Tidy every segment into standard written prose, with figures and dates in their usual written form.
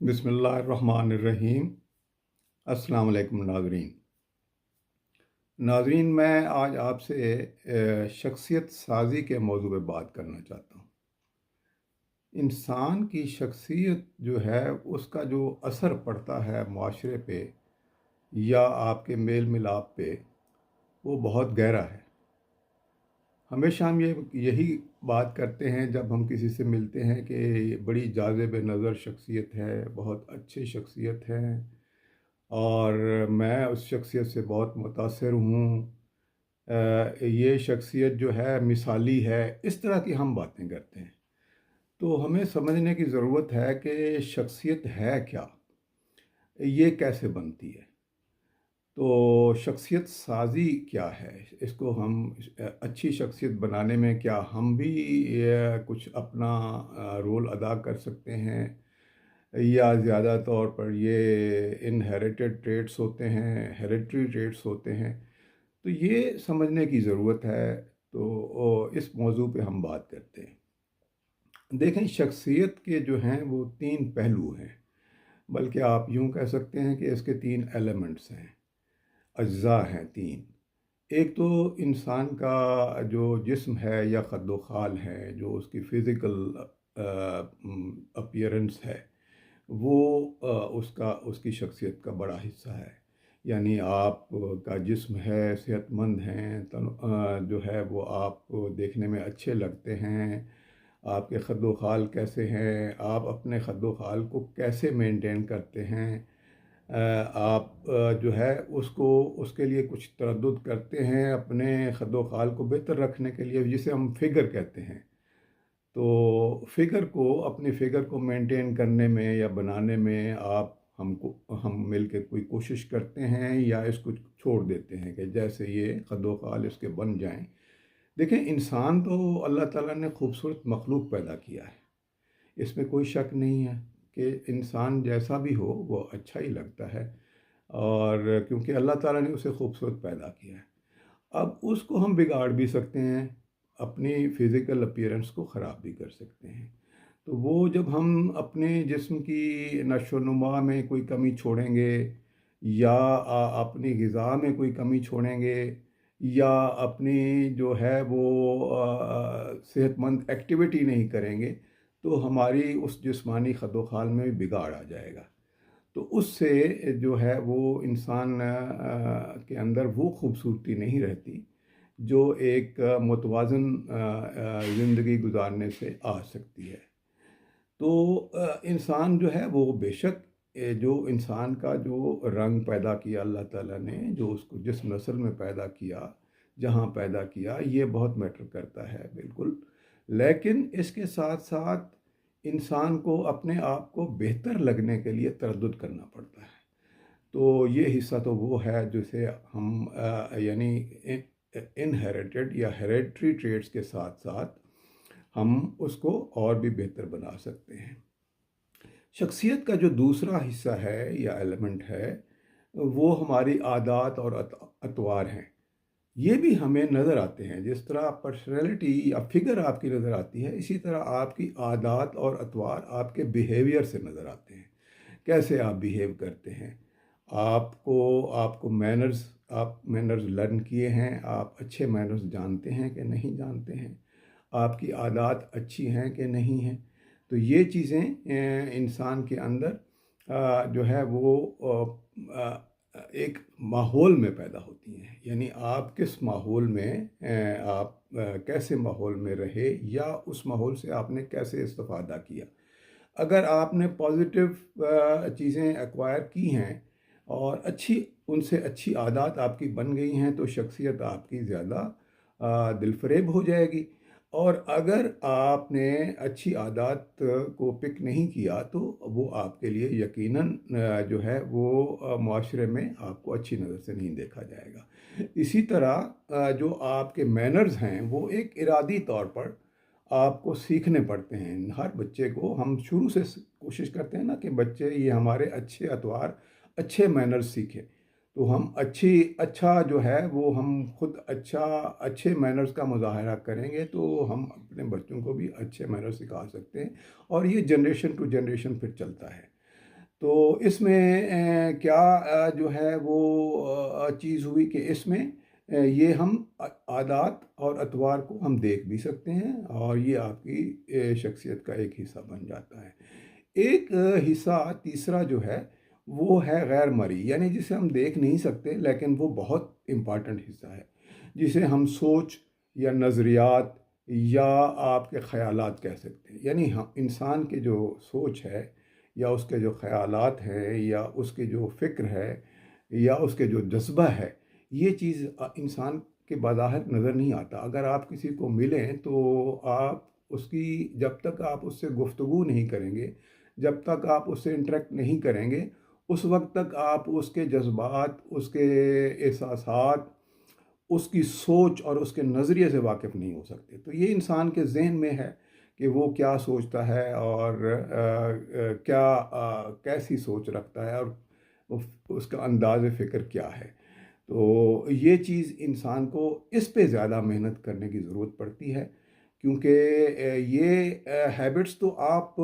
बिस्मिल्लाहिर्रहमानिर्रहीम। अस्सलाम वालेकुम नाज़रीन, मैं आज आपसे शख्सियत साज़ी के मौजू पे बात करना चाहता हूँ। इंसान की शख्सियत जो है उसका जो असर पड़ता है माशरे पे या आपके मेल मिलाप पे, वो बहुत गहरा है। हमेशा हम यही बात करते हैं जब हम किसी से मिलते हैं कि ये बड़ी जाज़िब नज़र शख्सियत है, बहुत अच्छी शख्सियत है और मैं उस शख्सियत से बहुत मुतासिर हूँ। ये शख्सियत जो है मिसाली है, इस तरह की हम बातें करते हैं। तो हमें समझने की ज़रूरत है कि शख्सियत है क्या, ये कैसे बनती है। तो शख्सियत साज़ी क्या है, इसको हम अच्छी शख्सियत बनाने में क्या हम भी कुछ अपना रोल अदा कर सकते हैं, या ज़्यादा तौर पर ये इनहेरिटेड ट्रेट्स होते हैं, हेरिडिटरी ट्रेट्स होते हैं। तो ये समझने की ज़रूरत है। तो इस मौजू पे हम बात करते हैं। देखें, शख्सियत के जो हैं वो तीन पहलू हैं, बल्कि आप यूँ कह सकते हैं कि इसके तीन एलिमेंट्स हैं, अज्जा हैं तीन। एक तो इंसान का जो जिस्म है या क़द्दो ख़ाल है, जो उसकी फ़िज़िकल अपीयरेंस है, वो उसका उसकी शख्सियत का बड़ा हिस्सा है। यानी आप का जिस्म है, सेहतमंद हैं, जो है वो आपको देखने में अच्छे लगते हैं। आपके ख़द्दो-ख़ाल कैसे हैं, आप अपने ख़द्दो-ख़ाल को कैसे मेंटेन करते हैं। आप जो है उसको उसके लिए कुछ तरद्दुद करते हैं अपने ख़द्दो-ख़ाल को बेहतर रखने के लिए, जिसे हम फ़िगर कहते हैं। तो अपनी फ़िगर को मेंटेन करने में या बनाने में हम मिल के कोई कोशिश करते हैं या इसको छोड़ देते हैं कि जैसे ये ख़द्दो-ख़ाल इसके बन जाएँ। देखें, इंसान तो अल्लाह ताला ने खूबसूरत मखलूक पैदा किया है, इसमें कोई शक नहीं है कि इंसान जैसा भी हो वो अच्छा ही लगता है, और क्योंकि अल्लाह ताला ने उसे खूबसूरत पैदा किया है। अब उसको हम बिगाड़ भी सकते हैं, अपनी फ़िज़िकल अपीयरेंस को ख़राब भी कर सकते हैं। तो वो जब हम अपने जिस्म की नशो-नुमा में कोई कमी छोड़ेंगे, या अपनी ग़िज़ा में कोई कमी छोड़ेंगे, या अपनी जो है वो सेहतमंद एक्टिविटी नहीं करेंगे, तो हमारी उस जिस्मानी ख़द्दो-ख़ाल में भी बिगाड़ आ जाएगा। तो उससे जो है वो इंसान के अंदर वो खूबसूरती नहीं रहती जो एक मुतवाज़न ज़िंदगी गुज़ारने से आ सकती है। तो इंसान जो है वो बेशक जो इंसान का जो रंग पैदा किया अल्लाह ताला ने, जो उसको जिस नस्ल में पैदा किया, जहाँ पैदा किया, ये बहुत मैटर करता है, बिल्कुल। लेकिन इसके साथ-साथ इंसान को अपने आप को बेहतर लगने के लिए तरद्दुद करना पड़ता है। तो ये हिस्सा तो वो है जिसे हम यानी इनहेरिटेड या हेरेडिटरी ट्रेट्स के साथ-साथ हम उसको और भी बेहतर बना सकते हैं। शख्सियत का जो दूसरा हिस्सा है या एलिमेंट है, वो हमारी आदात और अतवार हैं। ये भी हमें नज़र आते हैं। जिस तरह पर्सनैलिटी या फिगर आपकी नज़र आती है, इसी तरह आपकी आदात और अतवार आपके बिहेवियर से नज़र आते हैं। कैसे आप बिहेव करते हैं, आपको आपको मैनर्स आप मैनर्स लर्न किए हैं, आप अच्छे मैनर्स जानते हैं कि नहीं जानते हैं, आपकी आदात अच्छी हैं कि नहीं हैं। तो ये चीज़ें इंसान के अंदर जो है वो एक माहौल में पैदा होती हैं। यानी आप किस माहौल में आप कैसे माहौल में रहे, या उस माहौल से आपने कैसे इस्तिफ़ादा किया। अगर आपने पॉजिटिव चीज़ें एक्वायर की हैं और उनसे अच्छी आदत आपकी बन गई हैं, तो शख्सियत आपकी ज़्यादा दिलफरेब हो जाएगी। और अगर आपने अच्छी आदत को पिक नहीं किया, तो वो आपके लिए यकीनन जो है वो मुआशरे में आपको अच्छी नज़र से नहीं देखा जाएगा। इसी तरह जो आपके मैनर्स हैं वो एक इरादी तौर पर आपको सीखने पड़ते हैं। हर बच्चे को हम शुरू से कोशिश करते हैं ना कि बच्चे ये हमारे अच्छे अतवार, अच्छे मैनर्स सीखें। तो हम अच्छा जो है वो हम खुद अच्छे मैनर्स का मुज़ाहरा करेंगे, तो हम अपने बच्चों को भी अच्छे मैनर्स सिखा सकते हैं, और ये जनरेशन टू जनरेशन फिर चलता है। تو اس میں کیا جو ہے وہ چیز ہوئی کہ اس میں یہ ہم عادات اور اطوار کو ہم دیکھ بھی سکتے ہیں، اور یہ آپ کی شخصیت کا ایک حصہ بن جاتا ہے۔ ایک حصہ تیسرا جو ہے وہ ہے غیر مرئی، یعنی جسے ہم دیکھ نہیں سکتے لیکن وہ بہت امپارٹنٹ حصہ ہے، جسے ہم سوچ یا نظریات یا آپ کے خیالات کہہ سکتے ہیں۔ یعنی انسان کے جو سوچ ہے یا اس کے جو خیالات ہیں یا اس کے جو فکر ہے یا اس کے جو جذبہ ہے، یہ چیز انسان کے بظاہر نظر نہیں آتا۔ اگر آپ کسی کو ملیں تو آپ اس کی جب تک آپ اس سے گفتگو نہیں کریں گے، جب تک آپ اس سے انٹریکٹ نہیں کریں گے، اس وقت تک آپ اس کے جذبات، اس کے احساسات، اس کی سوچ اور اس کے نظریے سے واقف نہیں ہو سکتے۔ تو یہ انسان کے ذہن میں ہے کہ وہ کیا سوچتا ہے اور کیا کیسی سوچ رکھتا ہے، اور اس کا انداز فکر کیا ہے۔ تو یہ چیز انسان کو اس پہ زیادہ محنت کرنے کی ضرورت پڑتی ہے، کیونکہ یہ ہیبٹس تو آپ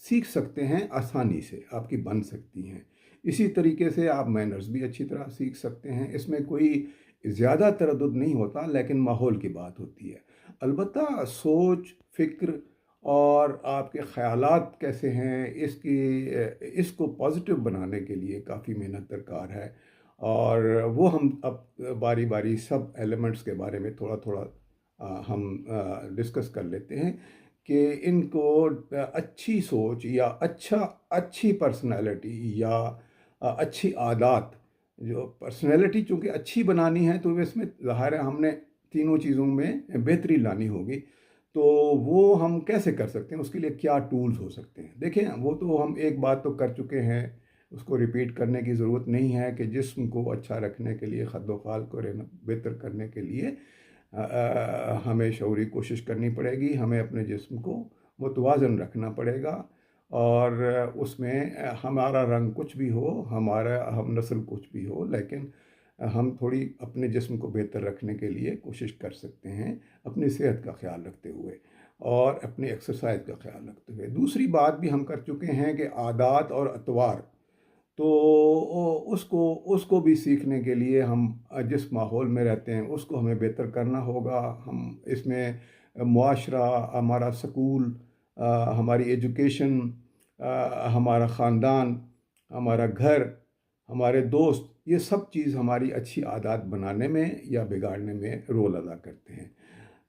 سیکھ سکتے ہیں، آسانی سے آپ کی بن سکتی ہیں۔ اسی طریقے سے آپ مینرز بھی اچھی طرح سیکھ سکتے ہیں، اس میں کوئی زیادہ تردد نہیں ہوتا، لیکن ماحول کی بات ہوتی ہے۔ البتہ سوچ، فکر اور آپ کے خیالات کیسے ہیں، اس کو پازیٹیو بنانے کے لیے کافی محنت درکار ہے، اور وہ ہم اب باری باری سب ایلیمنٹس کے بارے میں تھوڑا تھوڑا ہم ڈسکس کر لیتے ہیں کہ ان کو اچھی سوچ یا اچھی پرسنالٹی یا اچھی عادات، جو پرسنالٹی چونکہ اچھی بنانی ہے تو اس میں ظاہر ہے ہم نے تینوں چیزوں میں بہتری لانی ہوگی۔ تو وہ ہم کیسے کر سکتے ہیں، اس کے لیے کیا ٹولز ہو سکتے ہیں؟ دیکھیں، وہ تو ہم ایک بات تو کر چکے ہیں، اس کو ریپیٹ کرنے کی ضرورت نہیں ہے کہ جسم کو اچھا رکھنے کے لیے، خد و خال کو بہتر کرنے کے لیے ہمیں شعوری کوشش کرنی پڑے گی، ہمیں اپنے جسم کو متوازن رکھنا پڑے گا، اور اس میں ہمارا رنگ کچھ بھی ہو، ہمارا ہم نسل کچھ بھی ہو، لیکن ہم تھوڑی اپنے جسم کو بہتر رکھنے کے لیے کوشش کر سکتے ہیں، اپنی صحت کا خیال رکھتے ہوئے اور اپنی ایکسرسائز کا خیال رکھتے ہوئے۔ دوسری بات بھی ہم کر چکے ہیں کہ عادات اور اطوار، تو اس کو بھی سیکھنے کے لیے ہم جس ماحول میں رہتے ہیں اس کو ہمیں بہتر کرنا ہوگا۔ ہم اس میں معاشرہ، ہمارا سکول، ہماری ایجوکیشن، ہمارا خاندان، ہمارا گھر، ہمارے دوست، یہ سب چیز ہماری اچھی عادات بنانے میں یا بگاڑنے میں رول ادا کرتے ہیں۔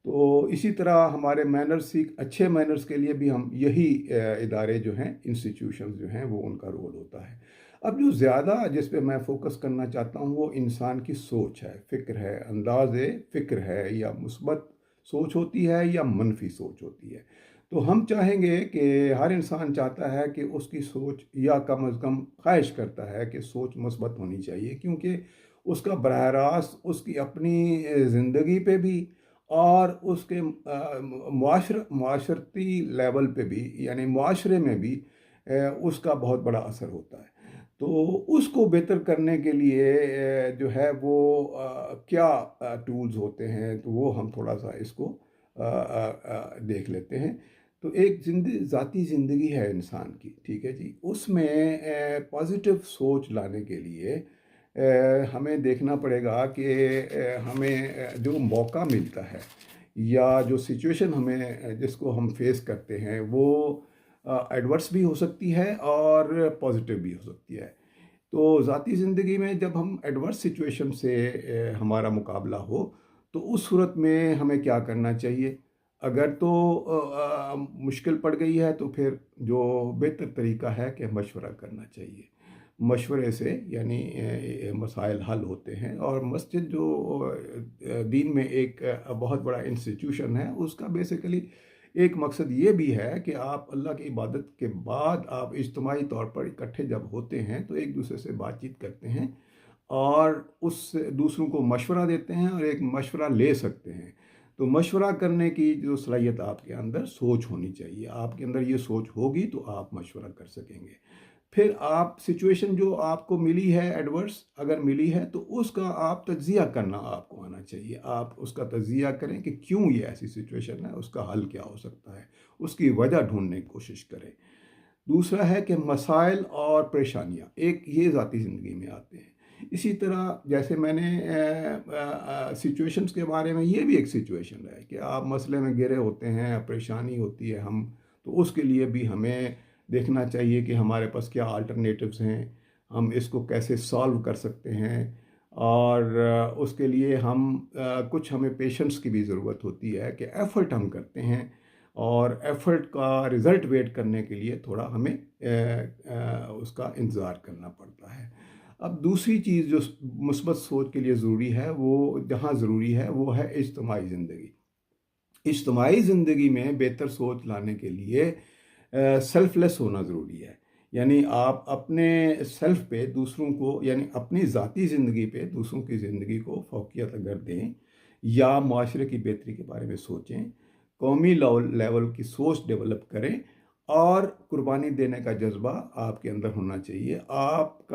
تو اسی طرح ہمارے مینرز، اچھے مینرز کے لیے بھی ہم یہی ادارے جو ہیں، انسٹیٹیوشنز جو ہیں، وہ ان کا رول ہوتا ہے۔ اب جو زیادہ جس پہ میں فوکس کرنا چاہتا ہوں وہ انسان کی سوچ ہے، فکر ہے، انداز فکر ہے، یا مثبت سوچ ہوتی ہے یا منفی سوچ ہوتی ہے۔ تو ہم چاہیں گے کہ ہر انسان چاہتا ہے کہ اس کی سوچ، یا کم از کم خواہش کرتا ہے کہ سوچ مثبت ہونی چاہیے، کیونکہ اس کا براہ راست اس کی اپنی زندگی پہ بھی اور اس کے معاشرتی لیول پہ بھی، یعنی معاشرے میں بھی اس کا بہت بڑا اثر ہوتا ہے۔ تو اس کو بہتر کرنے کے لیے جو ہے وہ کیا ٹولز ہوتے ہیں، تو وہ ہم تھوڑا سا اس کو دیکھ لیتے ہیں۔ تو ایک ذاتی زندگی ہے انسان کی، ٹھیک ہے جی، اس میں پازیٹیو سوچ لانے کے لیے ہمیں دیکھنا پڑے گا کہ ہمیں جو موقع ملتا ہے یا جو سچویشن ہمیں جس کو ہم فیس کرتے ہیں وہ ایڈورس بھی ہو سکتی ہے اور پازیٹیو بھی ہو سکتی ہے۔ تو ذاتی زندگی میں جب ہم ایڈورس سچویشن سے ہمارا مقابلہ ہو تو اس صورت میں ہمیں کیا کرنا چاہیے؟ اگر تو مشکل پڑ گئی ہے تو پھر جو بہتر طریقہ ہے کہ مشورہ کرنا چاہیے۔ مشورے سے یعنی مسائل حل ہوتے ہیں، اور مسجد جو دین میں ایک بہت بڑا انسٹیٹیوشن ہے، اس کا بیسیکلی ایک مقصد یہ بھی ہے کہ آپ اللہ کی عبادت کے بعد آپ اجتماعی طور پر اکٹھے جب ہوتے ہیں تو ایک دوسرے سے بات چیت کرتے ہیں اور اس سے دوسروں کو مشورہ دیتے ہیں اور ایک مشورہ لے سکتے ہیں۔ تو مشورہ کرنے کی جو صلاحیت آپ کے اندر سوچ ہونی چاہیے، آپ کے اندر یہ سوچ ہوگی تو آپ مشورہ کر سکیں گے۔ پھر آپ سچویشن جو آپ کو ملی ہے ایڈورس اگر ملی ہے تو اس کا آپ تجزیہ کرنا آپ کو آنا چاہیے۔ آپ اس کا تجزیہ کریں کہ کیوں یہ ایسی سچویشن ہے، اس کا حل کیا ہو سکتا ہے، اس کی وجہ ڈھونڈنے کی کوشش کریں۔ दूसरा है कि मसाइल और परेशानियाँ एक ये ज़ाती ज़िंदगी में आते हैं। इसी तरह जैसे मैंने सिचुएशंस के बारे में, ये भी एक सिचुएशन है कि आप मसले में घिरे होते हैं, परेशानी होती है, हम तो उसके लिए भी हमें देखना चाहिए कि हमारे पास क्या अल्टरनेटिव्स हैं, हम इसको कैसे सॉल्व कर सकते हैं। और उसके लिए कुछ हमें पेशेंस की भी ज़रूरत होती है कि एफ़र्ट हम करते हैं, और एफ़र्ट का रिज़ल्ट वेट करने के लिए थोड़ा हमें उसका इंतज़ार करना पड़ता है। अब दूसरी चीज़ जो मुस्बत सोच के लिए ज़रूरी है, वो जहाँ ज़रूरी है वो है इज्तिमाई ज़िंदगी। इज्तिमाई ज़िंदगी में बेहतर सोच लाने के लिए सेल्फलेस होना ज़रूरी है। यानी आप अपने सेल्फ पे दूसरों को, यानी अपनी ज़ाती ज़िंदगी पे दूसरों की ज़िंदगी को फ़ौक़ियत अगर दें, या माशरे की बेहतरी के बारे में सोचें, कौमी लेवल की सोच डेवलप करें, और कुर्बानी देने का जज्बा आपके अंदर होना चाहिए। आप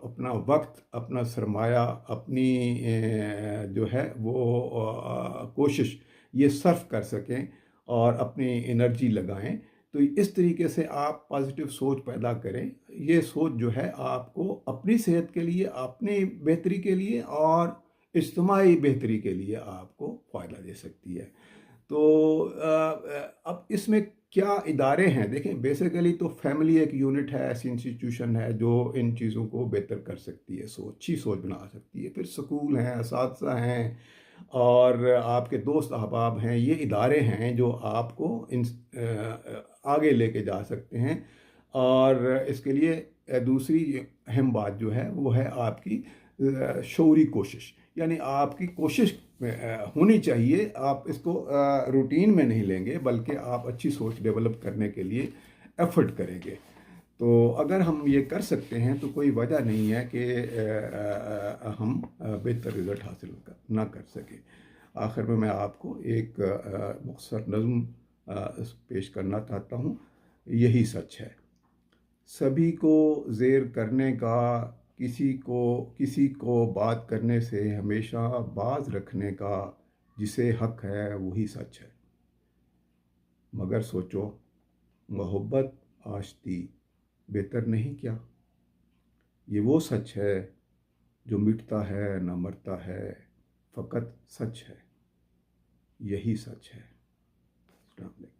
अपना वक्त, अपना सरमाया, अपनी जो है वो कोशिश ये सर्फ कर सकें और अपनी एनर्जी लगाएं। तो इस तरीके से आप पॉजिटिव सोच पैदा करें। ये सोच जो है आपको अपनी सेहत के लिए, अपनी बेहतरी के लिए और इज्तिमाई बेहतरी के लिए आपको फ़ायदा दे सकती है। तो अब इसमें क्या इदारे हैं, देखें बेसिकली तो फैमिली एक यूनिट है, ऐसी इंस्टीट्यूशन है जो इन चीज़ों को बेहतर कर सकती है, अच्छी सोच बना सकती है। फिर स्कूल हैं, असातिज़ा हैं, और आपके दोस्त अहबाब हैं, ये इदारे हैं जो आपको आगे लेके जा सकते हैं। और इसके लिए दूसरी अहम बात जो है वो है आपकी शऊरी कोशिश। यानी आपकी कोशिश होनी चाहिए, आप इसको रूटीन में नहीं लेंगे, बल्कि आप अच्छी सोच डेवलप करने के लिए एफ़र्ट करेंगे। तो अगर हम ये कर सकते हैं तो कोई वजह नहीं है कि हम बेहतर रिज़ल्ट हासिल ना कर सकें। आखिर में मैं आपको एक मुख्तसर नज़्म पेश करना चाहता हूँ। यही सच है, सभी को ज़ेर करने का, किसी को बात करने से हमेशा बाज रखने का, जिसे हक है वही सच है। मगर सोचो, मोहब्बत आश्ती बेहतर नहीं क्या? ये वो सच है जो मिटता है न मरता है, फ़कत सच है, यही सच है। अस्सलाम वालेकुम।